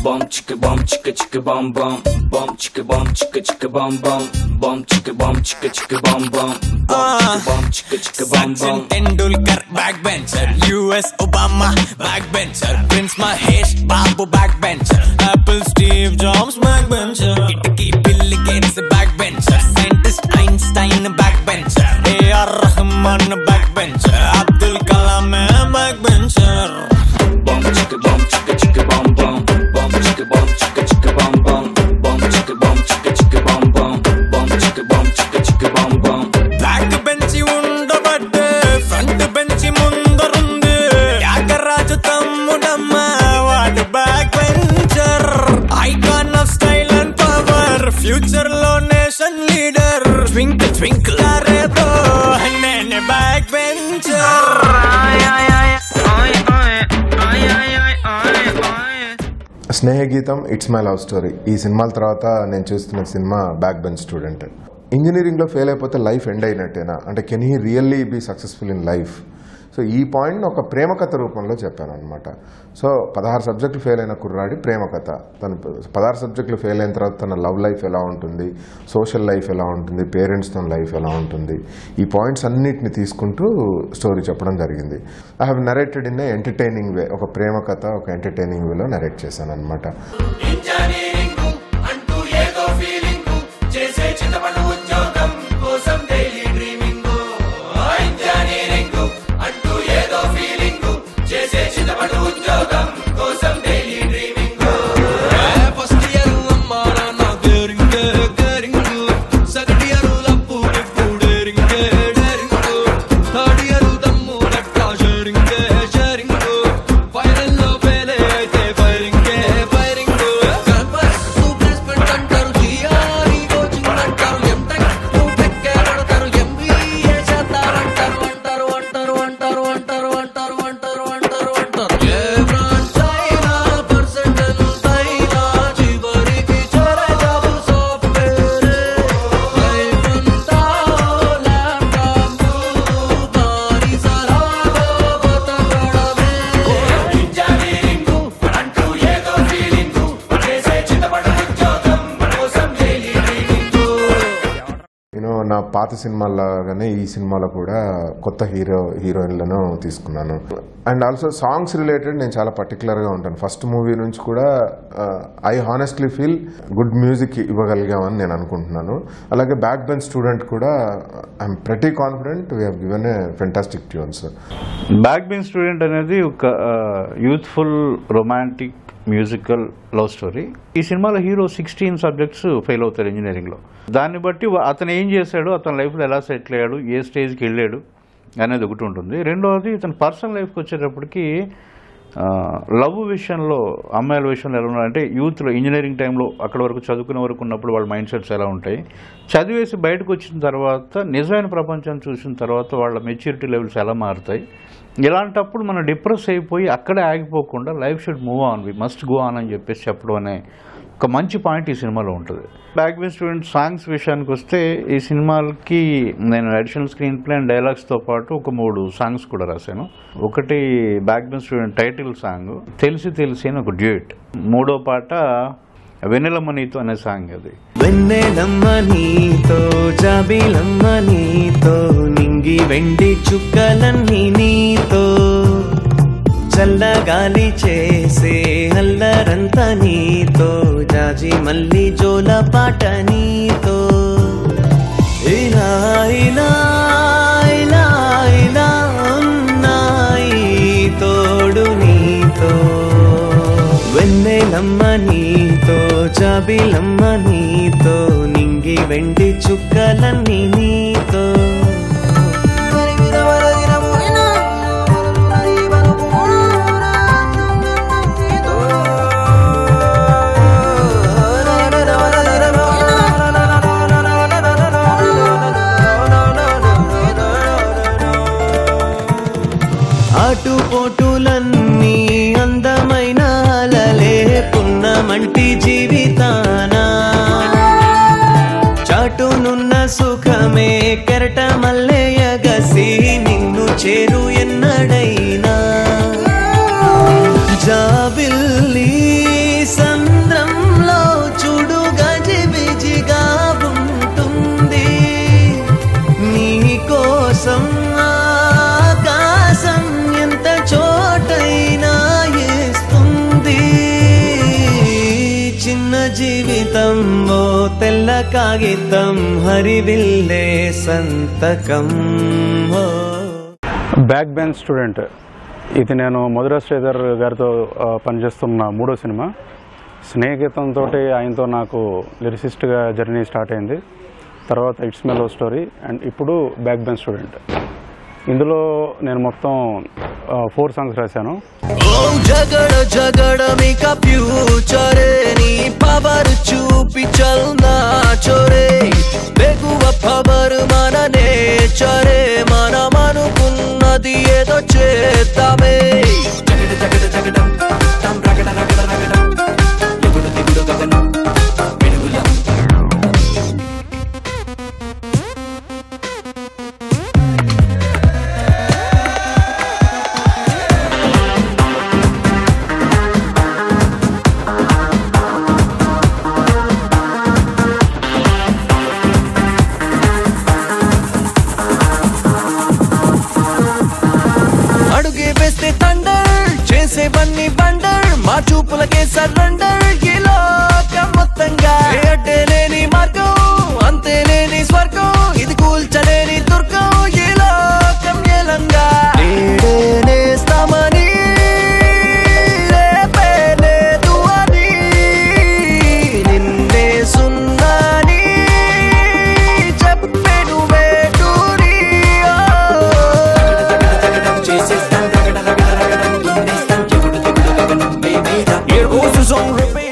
bum chicka bum chicka chicka bum bum bum chicka bum bum bum chicka bum bum bum chicka bum bum. Sachin Tendulkar backbencher, US Obama backbencher, Prince Mahesh Babu backbencher, Apple Steve Jobs backbencher, Kitty Bill Gates backbencher, scientist Einstein backbencher, A.R. Rahman backbencher, Abdul Kalam backbencher. Bum chicka bum bum bum chicka bum bum bum chicka bum bum chicka bum bum. Back bench undabadde front bench mundarundi Yagaraju tammudamma vaadu backbencher, icon of style and power, future lo nation leader, twinkle twinkle are bro nene backbencher. స్నేహ గీతం it's my love story ఈ సినిమాల తర్వాత నేను చూస్తున్న cinema back bench student. ఇంజనీరింగ్లో fail అయిపోతే life end అయినట్టేనా అంటే can he really be successful in life? So ఈ పాయింట్ని ఒక ప్రేమ కథ రూపంలో చెప్పాను అనమాట. సో 16 సబ్జెక్టులు ఫెయిల్ అయిన కుర్రాడి ప్రేమ కథ. తను 16 సబ్జెక్టులు ఫెయిల్ అయిన తర్వాత తన లవ్ లైఫ్ ఎలా ఉంటుంది, సోషల్ లైఫ్ ఎలా ఉంటుంది, పేరెంట్స్తో లైఫ్ ఎలా ఉంటుంది, ఈ పాయింట్స్ అన్నిటిని తీసుకుంటూ స్టోరీ చెప్పడం జరిగింది. I have narrated in a entertaining way. ఒక ప్రేమ కథ ఒక ఎంటర్టైనింగ్ వేలో నరేట్ చేశాను అనమాట. నా పాత సినిమాలాగానే ఈ సినిమాలో కూడా కొత్త హీరోయిన్లను తీసుకున్నాను. అండ్ ఆల్సో సాంగ్స్ రిలేటెడ్ నేను చాలా పర్టికులర్గా ఉంటాను. ఫస్ట్ మూవీ నుంచి కూడా I honestly feel good music ఇవ్వగలిగామని నేను అనుకుంటున్నాను. అలాగే బ్యాక్ బెంచ్ స్టూడెంట్ కూడా I'm pretty confident we have given a fantastic tunes. Back bench student అనేది ఒక youthful romantic musical love story. ఈ సినిమాలో హీరో 16 సబ్జెక్ట్స్ ఫెయిల్ అవుతాడు ఇంజనీరింగ్లో. దాన్ని బట్టి అతను ఏం చేశాడు, అతని లైఫ్లో ఎలా సెటిల్ అయ్యాడు, ఏ స్టేజ్కి వెళ్ళాడు అనేది ఒకటి ఉంటుంది. రెండవది ఇతను పర్సనల్ లైఫ్కి వచ్చేటప్పటికి లవ్ విషయంలో అమ్మాయిల విషయంలో ఎలా ఉన్నారంటే యూత్లో ఇంజనీరింగ్ టైంలో అక్కడ వరకు చదువుకునే వరకు ఉన్నప్పుడు వాళ్ళ మైండ్ సెట్స్ ఎలా ఉంటాయి, చదివేసి బయటకు వచ్చిన తర్వాత నిజమైన ప్రపంచాన్ని చూసిన తర్వాత వాళ్ళ మెచ్యూరిటీ లెవెల్స్ ఎలా మారుతాయి. ఇలాంటప్పుడు మనం డిప్రెస్ అయిపోయి అక్కడే ఆగిపోకుండా life should move on, we must go on అని చెప్పేసి చెప్పడం అనే ఒక మంచి పాయింట్ ఈ సినిమాలో ఉంటుంది. బ్యాక్ బెంచ్ స్టూడెంట్ సాంగ్స్ విషయానికి వస్తే ఈ సినిమాకి నేను అడిషనల్ స్క్రీన్ ప్లే అండ్ డైలాగ్స్తో పాటు ఒక 3 సాంగ్స్ కూడా రాశాను. ఒకటి back bench student title song తెలిసి తెలిసి అని ఒక డ్యూయట్. 3వ పాట వెన్నెలమ్మ నీతో అనే సాంగ్. అది వెన్నెలమ్మ నీతో జాబిలమ్మ నీతో నింగి వెండి చుక్కలన్నీ నీతో చల్లగాలి చేసే అల్లరంతా నీతో జాజి మల్లి జోల పాట నీతో ఇలా ఇలా ఇలా ఇలా ఉన్నాయి తోడు నీతో వెన్నెలమ్మ నీతో జాబిలమ్మ నీతో నింగి వెండి చుక్కలన్నీ నీతో ఆటుపోటులన్నీ అందమైన అలలే పున్నమంటి జీవితానా చాటునున్న సుఖమే కెరట మల్లె ఎగసి నిన్ను చేరు ఎన్నడైనా జాబిల్లి కాగితం హరివిల్లే సంతకం. బ్యాక్ బెంచ్ స్టూడెంట్ ఇది నేను మధుర శ్రీధర్ గారితో పనిచేస్తున్న 3వ సినిమా. స్నేహగీతంతో ఆయనతో నాకు లిరిసిస్ట్గా జర్నీ స్టార్ట్ అయింది. తర్వాత it's my love story and ఇప్పుడు బ్యాక్ బెంచ్ స్టూడెంట్. ఇందులో నేను మొత్తం 4 సాంగ్స్ రాశాను. జగడ జగడ మీక ఫ్యూచరే నీ పవర్ చూపి చల్నా చోరే బెగువ పవర్ మన నేచరే మనం అనుకున్నది ఏదో చేద్దామే. జగడ జగడ జగడం తం రగడ రగడ రగడం ఎగుడు దిగుడు గగనం వెలుగులం. అడుగే వేస్తే థండర్ చేసేవన్నీ బండర్ మా చూపులకే సరెండర్. ఈ లోకం మొత్తంగా అడ్డే లేని మార్గం అంతే లేని స్వర్గం ఇది కూల్చలేని దుర్గం. ఈ లోకం ఏలంగా నేస్తామని రేపే లేదు అని నిన్నే సున్నాని చెప్పెను Veturi. Here goes the song repeat.